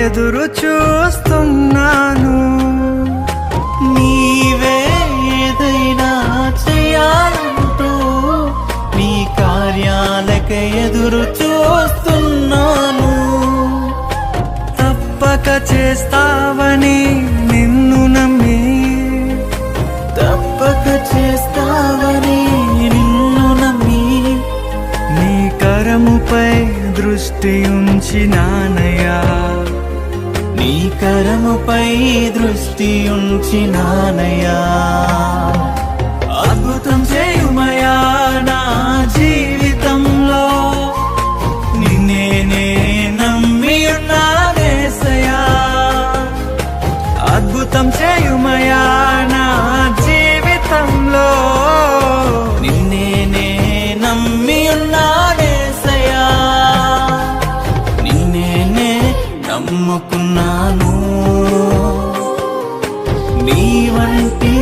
ఎదురు చూస్తున్నాను. నీవే ఏదైనా చేయాలంటూ నీ కార్యాలకే ఎదురు చూస్తున్నాను. తప్పక చేస్తావని నిన్ను నమ్మి, తప్పక చేస్తావని నిన్ను నమ్మి, నీ కరముపై దృష్టి ఉంచినానయ్యా, నీ కరముపై దృష్టి ఉంచినానయ్యా. అద్భుతం చేయుమయా నా జీవితంలో, నిన్నే నమ్మి ఉన్నానేసయ్యా. అద్భుతం చేయుమయా నా జీవితంలో, నిన్నే నమ్మి ఉన్నానేసయ్యా. నిన్నే నమ్ముకున్నాను. నీ వంటి